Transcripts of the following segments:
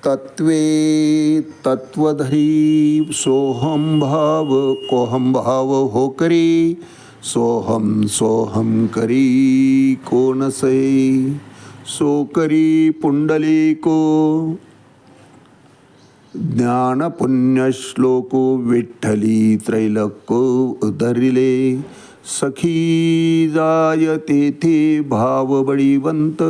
तत्वे तत्वधरी सोहम भाव कोहम भाव हो करी सोहम सोहम करी कोण सै सो करी पुंडलिको ज्ञान पुण्य श्लोको विठ्ठली त्रैलोक्य उधरिले सखी जाय तेथे भाव बळीवंत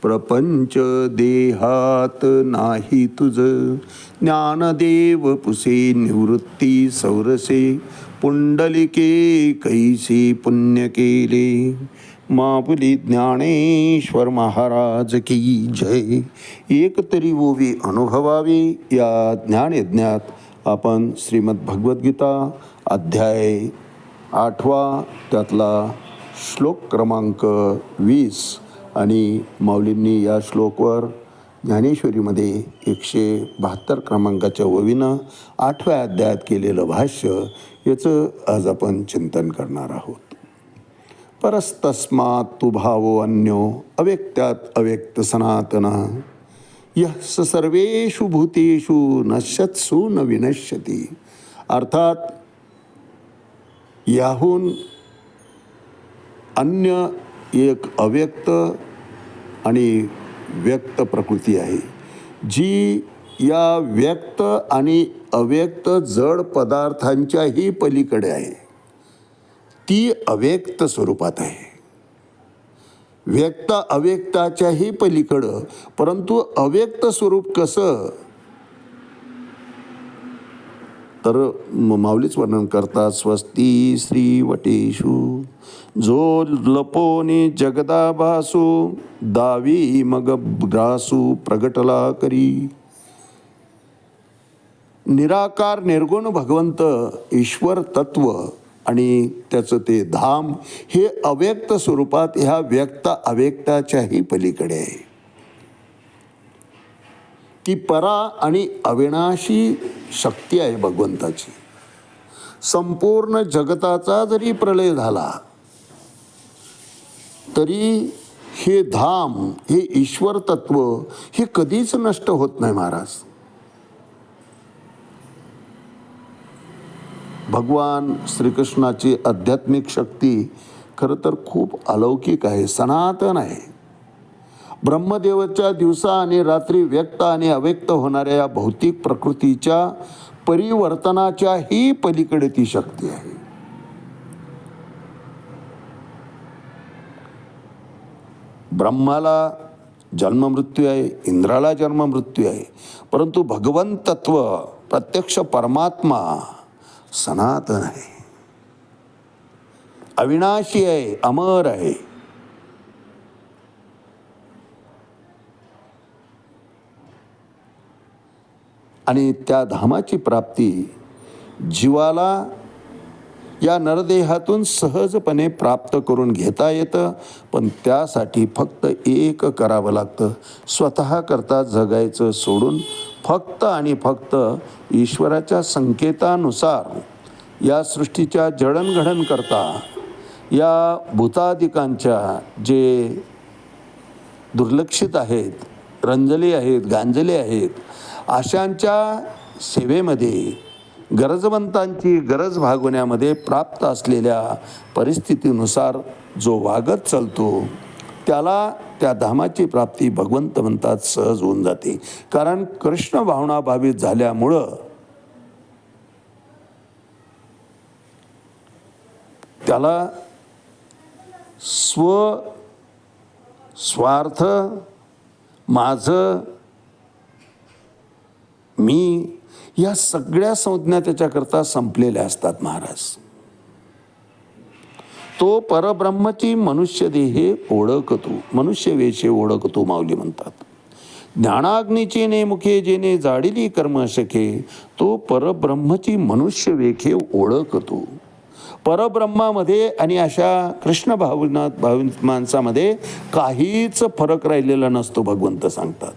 प्रपंच देहात नाही तुझ ज्ञानदेव पुसे निवृत्ती सौरसे पुंडलिके कैसे पुण्य केले मापुली ज्ञानेश्वर महाराज की जय. एक तरी ओवी अनुभवावी या ज्ञानयज्ञात आपण श्रीमद भगवद्गीता अध्याय 8 त्यातला श्लोक क्रमांक 20 आणि माऊलींनी या श्लोकवर ज्ञानेश्वरीमध्ये 172 क्रमांकाच्या ओवीनं 8व्या अध्यायात केलेलं भाष्य याचं आज आपण चिंतन करणार आहोत. परस्तस्मात् तु भावो अन्यो अव्यक्तात् अव्यक्त सनातना यः स सर्वेषु भूतेषु नश्यत्सु न विनश्यति. अर्थात याहून अन्य एक अव्यक्त आणि व्यक्त प्रकृती आहे जी या व्यक्त आणि अव्यक्त जड पदार्थांच्याही पलीकडे आहे. ती अव्यक्त स्वरूपात आहे. व्यक्त अव्यक्ताच्याही पलीकडं, परंतु अव्यक्त स्वरूप कसं तर माऊलीच वर्णन करतात. स्वस्ती श्री वटेषु जो लपोने जगदाभासो दावी मग ग्रासू प्रगटला करी. निराकार निर्गुण भगवंत ईश्वर तत्व आणि त्याचं ते धाम हे अव्यक्त स्वरूपात ह्या व्यक्त अव्यक्ताच्याही पलीकडे आहे. ती परा आणि अविनाशी शक्ती आहे भगवंताची. संपूर्ण जगताचा जरी प्रलय झाला तरी हे धाम हे ईश्वर तत्व हे कधीच नष्ट होत नाही महाराज. भगवान श्रीकृष्णाची आध्यात्मिक शक्ती खरं तर खूप अलौकिक आहे, सनातन आहे. ब्रह्मदेवाच्या दिवसा आणि रात्री व्यक्त आणि अव्यक्त होणाऱ्या या भौतिक प्रकृतीच्या परिवर्तनाच्याही पलीकडे ती शक्ती आहे. ब्रह्माला जन्ममृत्यू आहे, इंद्राला जन्ममृत्यू आहे, परंतु भगवंत तत्व प्रत्यक्ष परमात्मा सनातन आहे, अविनाशी आहे, अमर आहे. आणि त्या धामाची प्राप्ती जीवाला या नरदेहातून सहजपणे प्राप्त करून घेता येतं. पण त्यासाठी फक्त एक करावं लागतं, स्वतः करता जगायचं सोडून फक्त आणि फक्त ईश्वराच्या संकेतानुसार या सृष्टीच्या जडणघडण करता या भूतादिकांच्या जे दुर्लक्षित आहेत, रंजले आहेत, गांजले आहेत, अशांच्या सेवेमध्ये गरजवंतांची गरज भागवण्यामध्ये प्राप्त असलेल्या परिस्थितीनुसार जो वागत चालतो त्याला त्या धामाची प्राप्ती भगवंत म्हणतात सहज होऊन जाते. कारण कृष्ण भावना भावित झाल्यामुळं त्याला स्वार्थ माझं मी या सगळ्या संज्ञा त्याच्याकरता संपलेल्या असतात महाराज. तो परब्रह्मची मनुष्य देहे ओळखतो, मनुष्य वेशे ओळखतो माऊली म्हणतात. ज्ञानाग्नीचे नेमुखे जेने जाडिली कर्म शके तो परब्रह्मची मनुष्य वेखे ओळखतो. परब्रह्मामध्ये आणि अशा कृष्ण भाविक माणसामध्ये काहीच फरक राहिलेला नसतो भगवंत सांगतात.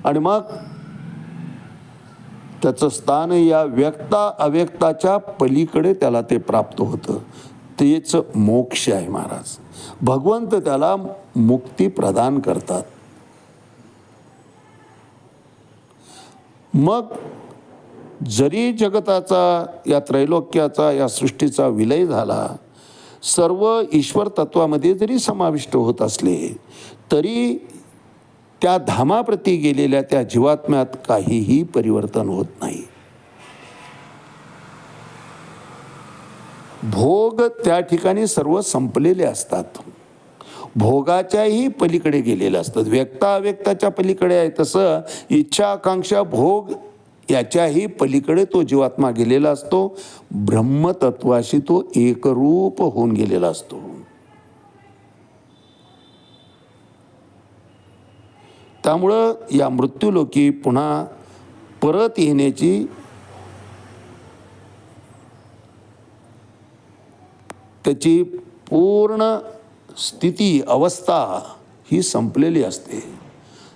आणि मग त्याचं स्थान या व्यक्ता अव्यक्ताच्या पलीकडे त्याला ते प्राप्त होतं. तेच मोक्ष आहे महाराज. भगवंत त्याला मुक्ती प्रदान करतात. मग जरी जगताचा, या त्रैलोक्याचा, या सृष्टीचा विलय झाला, सर्व ईश्वर तत्वामध्ये जरी समाविष्ट होत असले तरी त्या धामाप्रती गेलेल्या त्या जीवात्म्यात काहीही परिवर्तन होत नाही. भोग त्या ठिकाणी सर्व संपलेले असतात. भोगाच्याही पलीकडे गेलेले असतात. व्यक्ताव्यक्ताच्या पलीकडे आहे तसं इच्छा, आकांक्षा, भोग याच्याही पलीकडे तो जीवात्मा गेलेला असतो. ब्रह्मतत्वाशी तो एकरूप होऊन गेलेला असतो. त्यामुळं या मृत्यूलोकी पुन्हा परत येण्याची त्याची पूर्ण स्थिती, अवस्था ही संपलेली असते.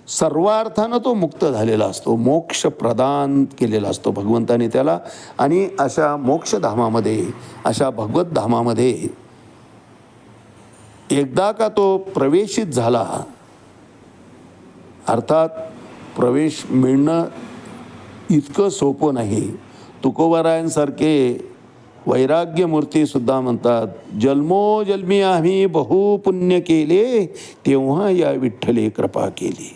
सर्वार्थानं तो मुक्त झालेला असतो. मोक्ष प्रदान केलेला असतो भगवंताने त्याला. आणि अशा मोक्षधामामध्ये, अशा भगवत धामामध्ये एकदा का तो प्रवेशित झाला, अर्थात प्रवेश मिळणं इतकं सोपं नाही. तुकोबारायांसारखे वैराग्यमूर्तीसुद्धा म्हणतात, जन्मोजन्मी आम्ही बहु पुण्य केले, तेव्हा या विठ्ठले कृपा केली.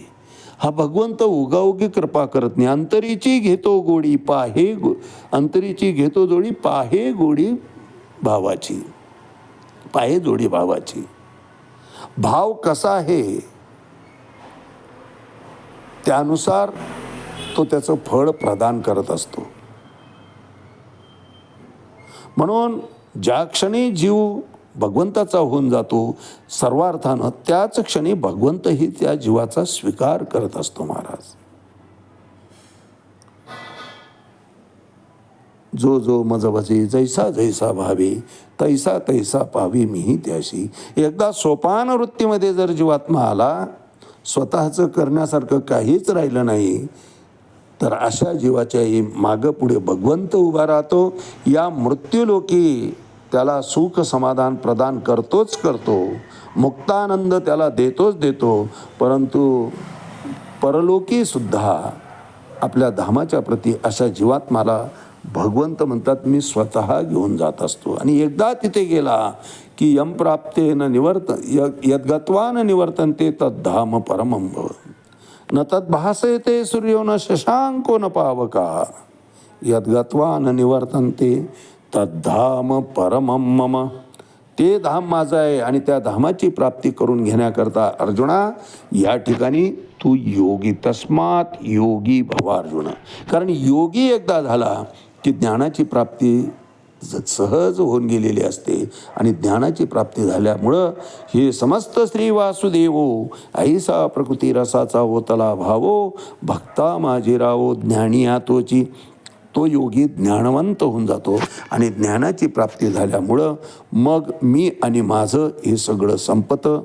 हा भगवंत उगाउगी कृपा करत नाही. अंतरीची घेतो गोडी पाहे, अंतरीची घेतो जोडी पाहे गोडी भावाची, पाहे जोडी भावाची. भाव कसा आहे त्यानुसार तो त्याचं फळ प्रदान करत असतो. म्हणून ज्या क्षणी जीव भगवंताचा होऊन जातो सर्वार्थानं, त्याच क्षणी भगवंतही त्या जीवाचा स्वीकार करत असतो महाराज. जो जो मज भजे जैसा जैसा भावे, तैसा तैसा पावी मीही त्याशी. एकदा सोपान वृत्तीमध्ये जर जीवात्मा आला, स्वतःचं करण्यासारखं काहीच राहिलं नाही, तर अशा जीवाच्याही मागं पुढे भगवंत उभा राहतो. या मृत्यूलोकी त्याला सुख समाधान प्रदान करतोच करतो, मुक्तानंद त्याला देतोच देतो. परंतु परलोकी सुद्धा आपल्या धामाच्या प्रती अशा जीवात्म्याला भगवंत म्हणतात, मी स्वतः घेऊन जात असतो. आणि एकदा तिथे गेला की यम प्राप्ते न यद्गत्वा न निवर्तन्ते तद्धाम परमं भव, न तद्भासयते सूर्यो न शशांको न पावका, यद्गत्वा न निवर्तन्ते तद्धाम परमं मम. ते धाम माझं आहे आणि त्या धामाची प्राप्ती करून घेण्याकरता अर्जुना या ठिकाणी तू योगी, तस्मात योगी भव अर्जुन. कारण योगी एकदा झाला की ज्ञानाची प्राप्ती सहज होऊन गेलेली असते. आणि ज्ञानाची प्राप्ती झाल्यामुळं हे समस्त श्री वासुदेवो ऐसा प्रकृती रसाचा ओतला भावो, भक्ता माझी रावो ज्ञानी आतोची. तो योगी ज्ञानवंत होऊन जातो. आणि ज्ञानाची प्राप्ती झाल्यामुळं मग मी आणि माझं हे सगळं संपतं.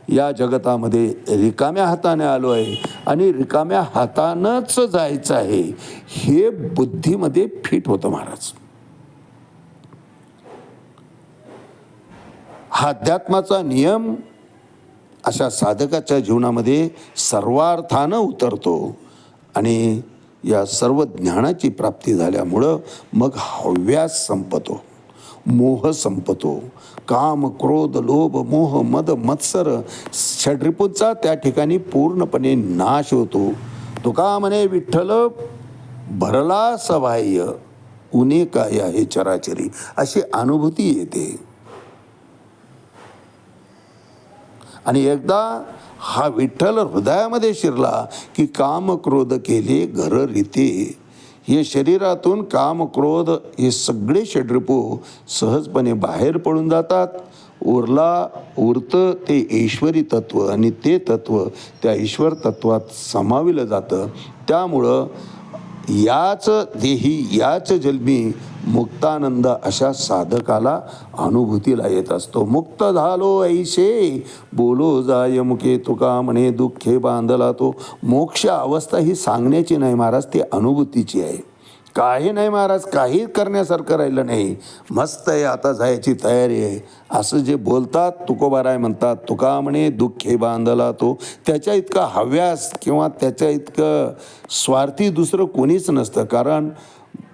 या जगतामध्ये रिकाम्या हाताने आलो आहे आणि रिकाम्या हातानंच जायचं आहे, हे बुद्धीमध्ये फिट होतं महाराज. हा अध्यात्माचा नियम अशा साधकाच्या जीवनामध्ये सर्वार्थानं उतरतो. आणि या सर्व ज्ञानाची प्राप्ती झाल्यामुळं मग हव्यास संपतो, मोह संपतो. काम, क्रोध, लोभ, मोह, मद, मत्सर षड्रिपूंचा त्या ठिकाणी पूर्णपणे नाश होतो. तुका म्हणे विठ्ठल भरला सबाह्य, उने काय आहे चराचरी, अशी अनुभूती येते. आणि एकदा हा विठ्ठल हृदयामध्ये शिरला की काम क्रोध केले घर रीते. हे शरीरातून काम क्रोध हे सगळे षड्रिपू सहजपणे बाहेर पडून जातात. उरतं ते ईश्वरी तत्व आणि ते तत्व त्या ईश्वर तत्वात समाविलं जातं. त्यामुळं याच देही याच जन्मी मुक्तानंद अशा साधकाला अनुभूतीला येत असतो. मुक्त झालो ऐशे बोलो जाय मुके, तुका म्हणे दुःखे बांधला तो. मोक्ष अवस्था ही सांगण्याची नाही महाराज, ती अनुभूतीची आहे. काही नाही महाराज, काही करण्यासारखं राहिलं नाही, मस्त आहे, आता जायची तयारी आहे, असं जे बोलतात. तुकोबाराय म्हणतात, तुका म्हणे दुःखे बांधला तो. त्याच्या इतका हव्यास किंवा त्याच्या इतकं स्वार्थी दुसरं कोणीच नसतं. कारण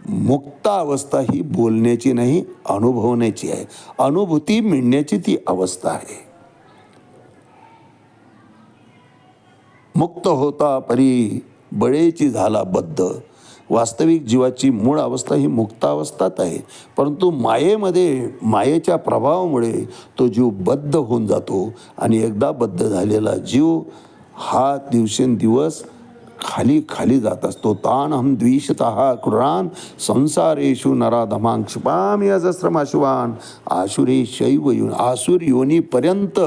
मुक्त अवस्था ही बोलण्याची नाही, अनुभवण्याची आहे. अनुभूती मिळण्याची ती अवस्था आहे. मुक्त होता परी बळेची झाला बद्ध. वास्तविक जीवाची मूळ अवस्था ही मुक्तावस्थाच आहे. परंतु मायेच्या प्रभावामुळे तो जीव बद्ध होऊन जातो आणि एकदा बद्ध झालेला जीव हा दिवसेंदिवस खाली खाली जात असतो. तान हम द्विषतः क्रूरान संसारेषु नराधमां क्षिपामि अजस्रमाशुवान आसुरे शैव योनी. आसुर योनीपर्यंत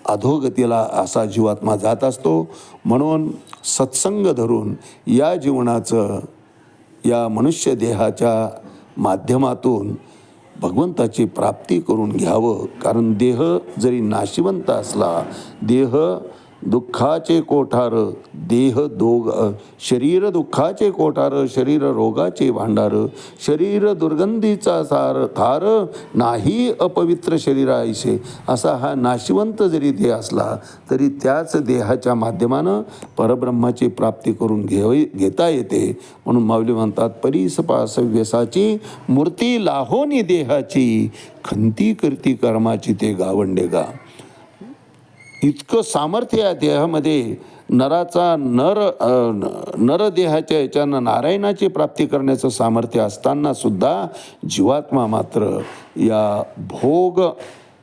अधोगतीला असा जीवात्मा जात असतो. म्हणून सत्संग धरून या जीवनाचं, या मनुष्य देहाच्या माध्यमातून भगवंताची प्राप्ती करून घ्यावं. कारण देह जरी नाशिवंत असला, देह दुःखाचे कोठार, शरीर दुःखाचे कोठार, शरीर रोगाचे भांडार, शरीर दुर्गंधीचा थार, नाही अपवित्र शरीराईसे. असा हा नाशिवंत जरी देह असला तरी त्याच देहाच्या माध्यमानं परब्रह्माची प्राप्ती करून घेता येते. म्हणून माऊली म्हणतात, परीसपास व्यसाची मूर्ती लाहोनी देहाची, खंती करती कर्माची ते गावंडे गा. इतकं सामर्थ्य या देहामध्ये नरदेहाच्या याच्यानं नारायणाची प्राप्ती करण्याचं सामर्थ्य असताना सुद्धा जीवात्मा मात्र या भोग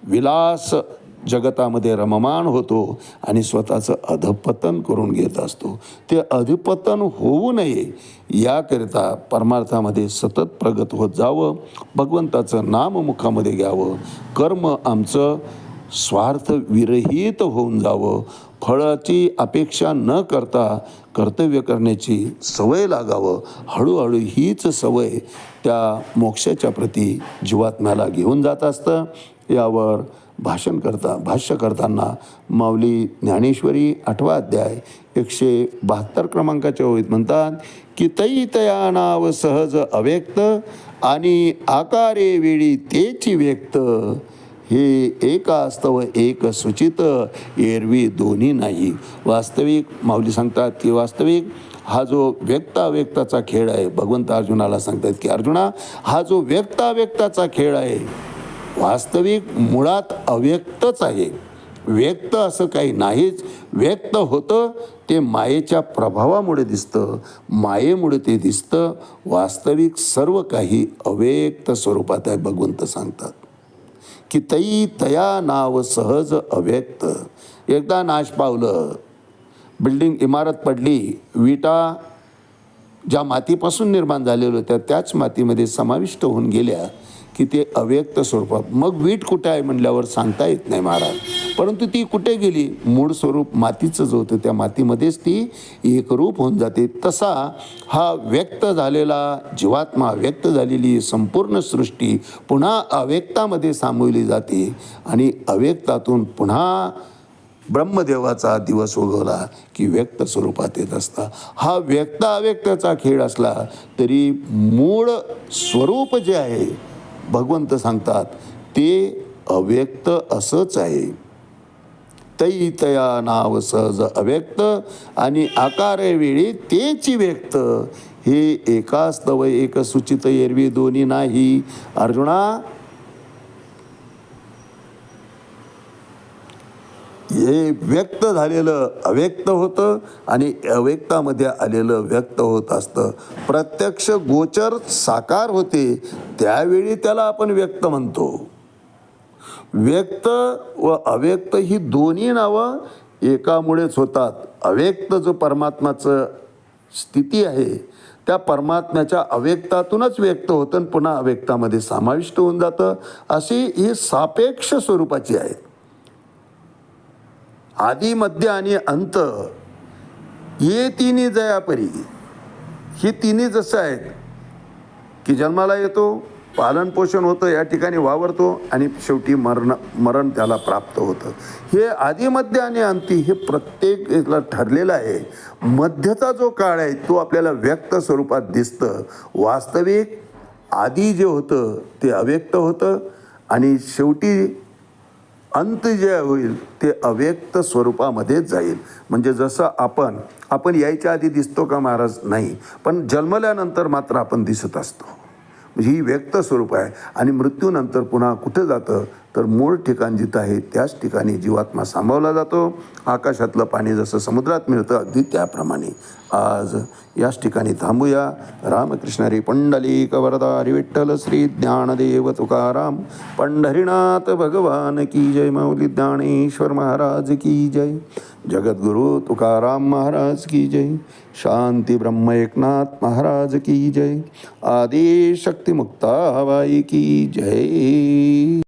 विलास जगतामध्ये रममाण होतो आणि स्वतःचं अधपतन करून घेत असतो. ते अधपतन होऊ नये याकरिता परमार्थामध्ये सतत प्रगत होत जावं, भगवंताचं नाम मुखामध्ये घ्यावं, कर्म आमचं स्वार्थ विरहित होऊन जावं, फळाची अपेक्षा न करता कर्तव्य करण्याची सवय लागावं. हळूहळू हीच सवय त्या मोक्षाच्या प्रती जीवात्म्याला घेऊन जात असतं. यावर भाष्य करताना माऊली ज्ञानेश्वरी 8वा अध्याय 172 क्रमांकाच्या ओळीत म्हणतात की तै तया नाव सहज अव्यक्त आणि आकारे वेळी तेची व्यक्त, हे एक अस्तव एक सुचित एरवी दोन्ही नाही. वास्तविक माऊली सांगतात की वास्तविक हा जो व्यक्ताव्यक्ताचा खेळ आहे, भगवंत अर्जुनाला सांगतात की अर्जुना, हा जो व्यक्ताव्यक्ताचा खेळ आहे वास्तविक मुळात अव्यक्तच आहे. व्यक्त असं काही नाहीच. व्यक्त होतं ते मायेच्या प्रभावामुळे दिसतं, मायेमुळे ते दिसतं. वास्तविक सर्व काही अव्यक्त स्वरूपात आहे. भगवंत सांगतात की तै तया नाव सहज अव्यक्त. एकदा नाश पावलं, बिल्डिंग इमारत पडली, विटा ज्या मातीपासून निर्माण झालेल्या होत्या त्याच मातीमध्ये समाविष्ट होऊन गेल्या की ते अव्यक्त स्वरूपात. मग वीट कुठे आहे म्हणल्यावर सांगता येत नाही महाराज, परंतु ती कुठे गेली, मूळ स्वरूप मातीचं जो होतं त्या मातीमध्येच ती एकरूप होऊन जाते. तसा हा व्यक्त झालेला जीवात्मा, व्यक्त झालेली संपूर्ण सृष्टी पुन्हा अव्यक्तामध्ये सामावली जाते आणि अव्यक्तातून पुन्हा ब्रह्मदेवाचा दिवस उगवला की व्यक्त स्वरूपात येत असता. हा व्यक्त अव्यक्ताचा खेळ असला तरी मूळ स्वरूप जे आहे भगवंत सांगतात ते अव्यक्त असंच आहे. तै तया नाव सहज अव्यक्त आणि आकार वेळी तेची व्यक्त, हे एकास्तव एक सुचित एरवी दोन्ही नाही. अर्जुना, हे व्यक्त झालेलं अव्यक्त होतं आणि अव्यक्तामध्ये आलेलं व्यक्त होत असतं. प्रत्यक्ष गोचर साकार होते त्यावेळी त्याला आपण व्यक्त म्हणतो. व्यक्त व अव्यक्त ही दोन्ही नावं एकामुळेच होतात. अव्यक्त जो परमात्माचं स्थिती आहे त्या परमात्म्याच्या अव्यक्तातूनच व्यक्त होतं आणि पुन्हा अव्यक्तामध्ये समाविष्ट होऊन जातं. अशी ही सापेक्ष स्वरूपाची आहे. आदी मध्य आणि अंत हे तिन्ही जयापरी, ही तिन्ही जसं आहेत की जन्माला येतो, पालनपोषण होतं, या ठिकाणी वावरतो आणि शेवटी मरण त्याला प्राप्त होतं. हे आधी मध्य आणि अंती हे प्रत्येक याला ठरलेलं आहे. मध्यचा जो काळ आहे तो आपल्याला व्यक्त स्वरूपात दिसतं. वास्तविक आधी जे होतं ते अव्यक्त होतं आणि शेवटी अंत जे होईल ते अव्यक्त स्वरूपामध्येच जाईल. म्हणजे जसं आपण यायच्या आधी दिसतो का महाराज? नाही, पण जन्मल्यानंतर मात्र आपण दिसत असतो. म्हणजे ही व्यक्त स्वरूप आहे. आणि मृत्यूनंतर पुन्हा कुठं जातं तर मूळ ठिकाण जिथं आहे त्याच ठिकाणी जीवात्मा सामावला जातो. आकाशातलं पाणी जसं समुद्रात मिळतं अगदी त्याप्रमाणे आज याच ठिकाणी थांबूया. रामकृष्ण हरी पुंडलिक वरदा हरी विठ्ठल श्री ज्ञानदेव तुकाराम पंढरीनाथ भगवान की जय. माऊली ज्ञानेश्वर महाराज की जय. जगद्गुरु तुकाराम महाराज की जय. शांती ब्रह्म एकनाथ महाराज की जय. आदि शक्ती मुक्ताबाई की जय.